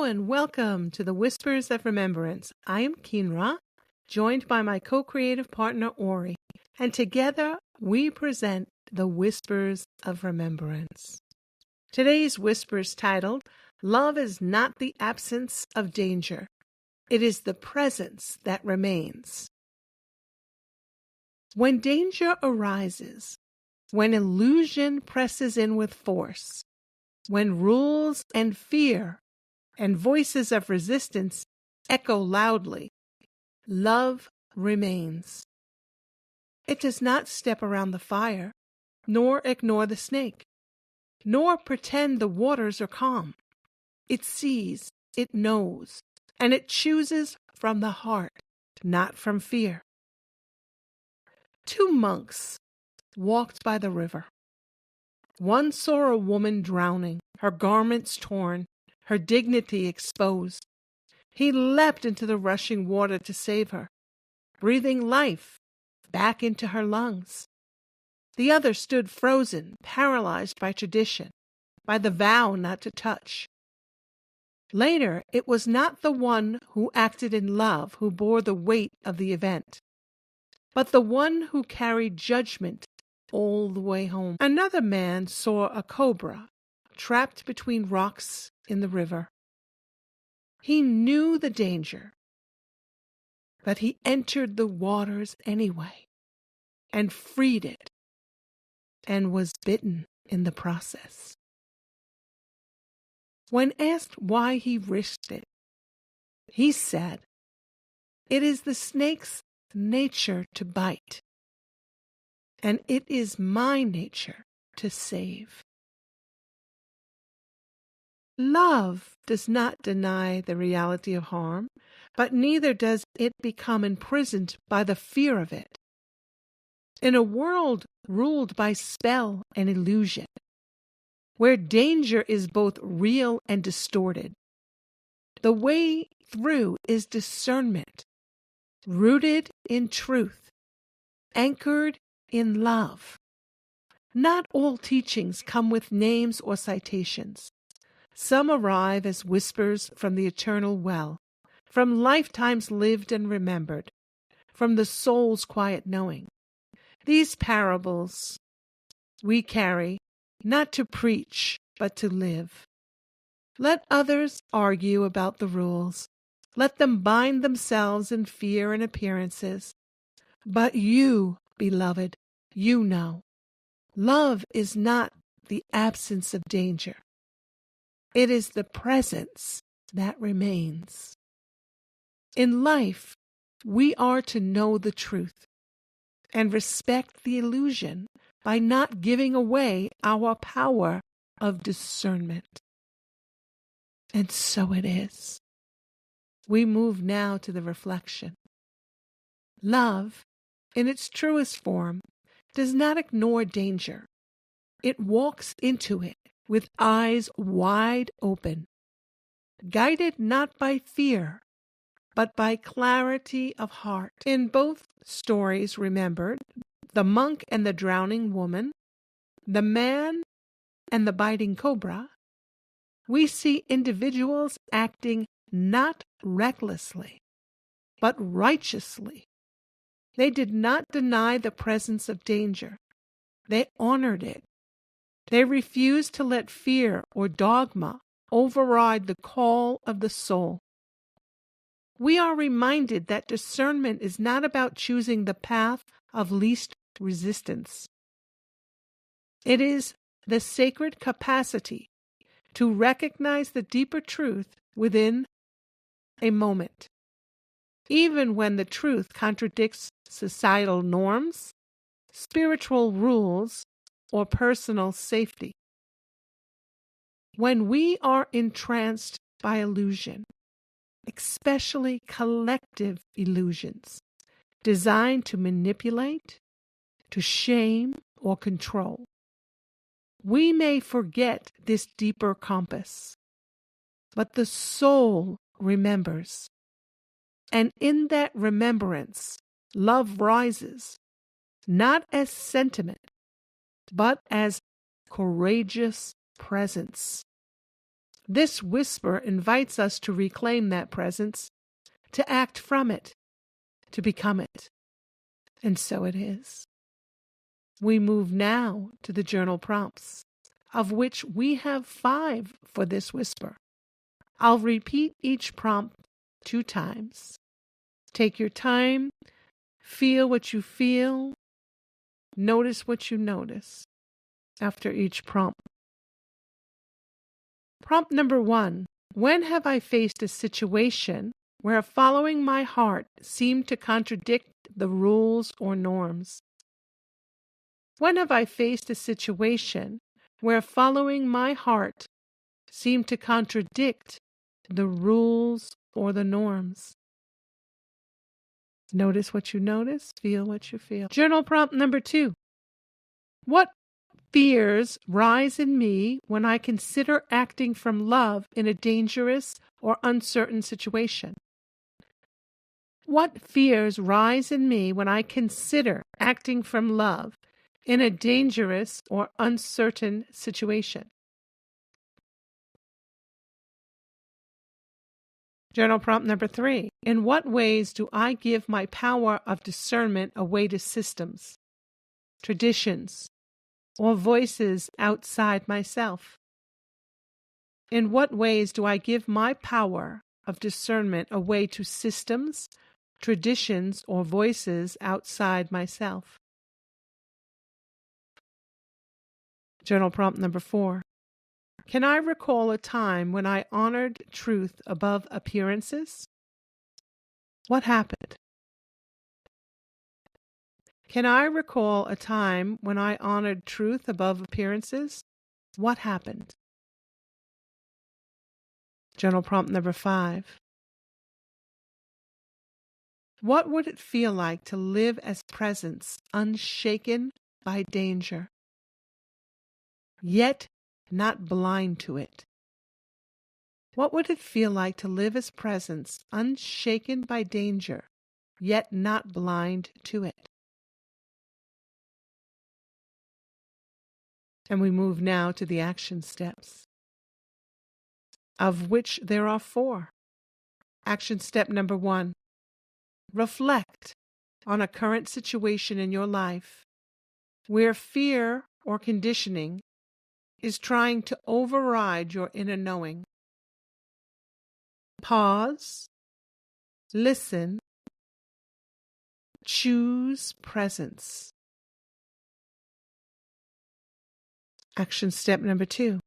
and welcome to the Whispers of Remembrance. I am Kinra, joined by my co-creative partner Ori, and together we present the Whispers of Remembrance. Today's whisper is titled, Love is not the absence of danger. It is the presence that remains. When danger arises, when illusion presses in with force, when rules and fear and voices of resistance echo loudly, love remains. It does not step around the fire, nor ignore the snake, nor pretend the waters are calm. It sees, it knows, and it chooses from the heart, not from fear. Two monks walked by the river. One saw a woman drowning, her garments torn, her dignity exposed. He leapt into the rushing water to save her, breathing life back into her lungs. The other stood frozen, paralyzed by tradition, by the vow not to touch. Later, it was not the one who acted in love who bore the weight of the event, but the one who carried judgment all the way home. Another man saw a cobra trapped between rocks in the river. He knew the danger, but he entered the waters anyway and freed it and was bitten in the process. When asked why he risked it, he said, "It is the snake's nature to bite, and it is my nature to save." Love does not deny the reality of harm, but neither does it become imprisoned by the fear of it. In a world ruled by spell and illusion, where danger is both real and distorted, the way through is discernment, rooted in truth, anchored in love. Not all teachings come with names or citations. Some arrive as whispers from the eternal well, from lifetimes lived and remembered, from the soul's quiet knowing. These parables we carry not to preach, but to live. Let others argue about the rules. Let them bind themselves in fear and appearances. But you, beloved, you know, love is not the absence of danger. It is the presence that remains. In life, we are to know the truth and respect the illusion by not giving away our power of discernment. And so it is. We move now to the reflection. Love, in its truest form, does not ignore danger. It walks into it with eyes wide open, guided not by fear, but by clarity of heart. In both stories remembered, the monk and the drowning woman, the man and the biting cobra, we see individuals acting not recklessly, but righteously. They did not deny the presence of danger. They honored it. They refused to let fear or dogma override the call of the soul. We are reminded that discernment is not about choosing the path of least resistance. It is the sacred capacity to recognize the deeper truth within a moment, even when the truth contradicts societal norms, spiritual rules, or personal safety. When we are entranced by illusion, especially collective illusions, designed to manipulate, to shame, or control, we may forget this deeper compass. But the soul remembers, and in that remembrance, love rises, not as sentiment, but as courageous presence. This whisper invites us to reclaim that presence, to act from it, to become it. And so it is. We move now to the journal prompts, of which we have 5 for this whisper. I'll repeat each prompt 2 times. Take your time, feel what you feel, notice what you notice after each prompt. Prompt number 1. When have I faced a situation where following my heart seemed to contradict the rules or norms? When have I faced a situation where following my heart seemed to contradict the rules or the norms? Notice what you notice, feel what you feel. Journal prompt number 2. What fears rise in me when I consider acting from love in a dangerous or uncertain situation? What fears rise in me when I consider acting from love in a dangerous or uncertain situation? Journal prompt number 3. In what ways do I give my power of discernment away to systems, traditions, or voices outside myself? In what ways do I give my power of discernment away to systems, traditions, or voices outside myself? Journal prompt number 4. Can I recall a time when I honored truth above appearances? What happened? Can I recall a time when I honored truth above appearances? What happened? Journal prompt number 5. What would it feel like to live as presence, unshaken by danger, yet not blind to it? What would it feel like to live as presence, unshaken by danger, yet not blind to it? And we move now to the action steps, of which there are 4. Action step number 1. Reflect on a current situation in your life where fear or conditioning is trying to override your inner knowing. Pause, listen, choose presence. Action step number 2.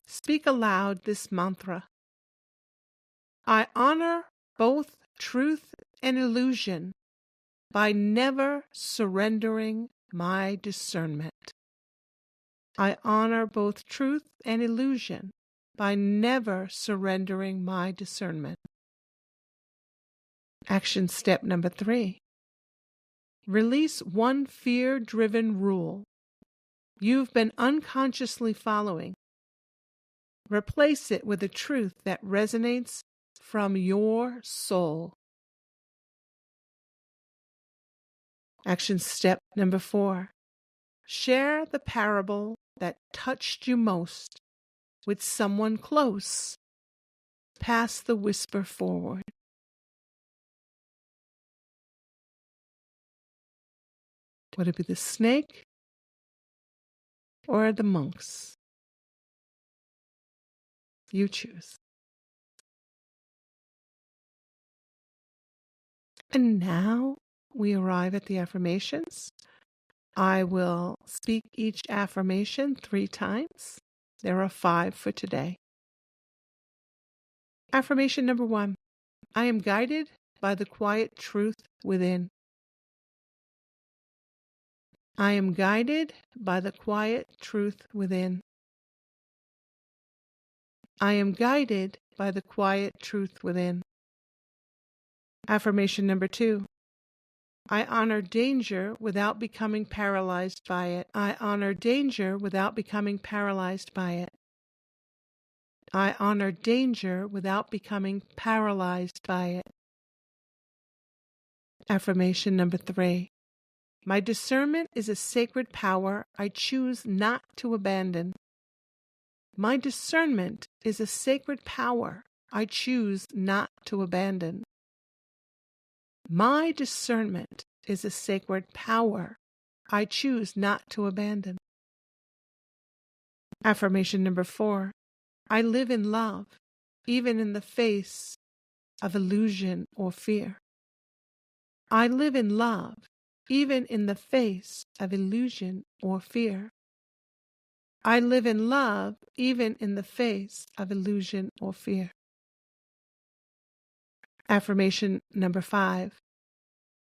Speak aloud this mantra. I honor both truth and illusion by never surrendering my discernment. I honor both truth and illusion by never surrendering my discernment. Action step number 3. Release one fear-driven rule you've been unconsciously following. Replace it with a truth that resonates from your soul. Action step number 4. Share the parable that touched you most with someone close. Pass the whisper forward. Would it be the snake or the monks? You choose. And now we arrive at the affirmations. I will speak each affirmation 3 times. There are 5 for today. Affirmation number 1. I am guided by the quiet truth within. I am guided by the quiet truth within. I am guided by the quiet truth within. Affirmation number 2. I honor danger without becoming paralyzed by it. I honor danger without becoming paralyzed by it. I honor danger without becoming paralyzed by it. Affirmation number 3. My discernment is a sacred power I choose not to abandon. My discernment is a sacred power I choose not to abandon. My discernment is a sacred power I choose not to abandon. Affirmation number 4. I live in love, even in the face of illusion or fear. I live in love, even in the face of illusion or fear. I live in love, even in the face of illusion or fear. Affirmation number 5.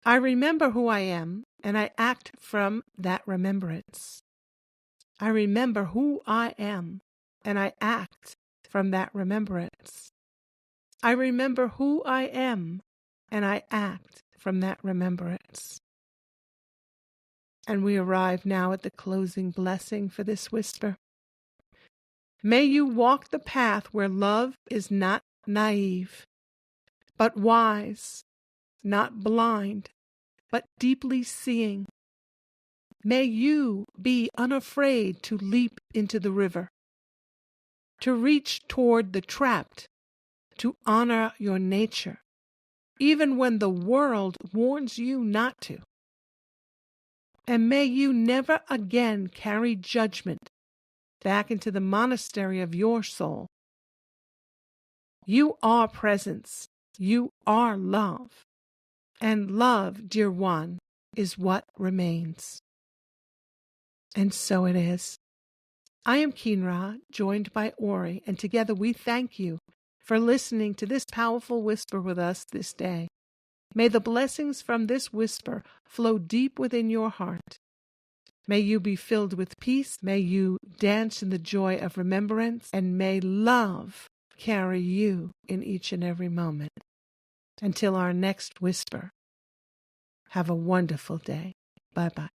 I remember who I am, and I act from that remembrance. I remember who I am, and I act from that remembrance. I remember who I am, and I act from that remembrance. And we arrive now at the closing blessing for this whisper. May you walk the path where love is not naive, but wise, not blind, but deeply seeing. May you be unafraid to leap into the river, to reach toward the trapped, to honor your nature, even when the world warns you not to. And may you never again carry judgment back into the monastery of your soul. You are presence. You are love. And love, dear one, is what remains. And so it is. I am Keenra, joined by Ori, and together we thank you for listening to this powerful whisper with us this day. May the blessings from this whisper flow deep within your heart. May you be filled with peace. May you dance in the joy of remembrance. And may love carry you in each and every moment. Until our next whisper, have a wonderful day. Bye-bye.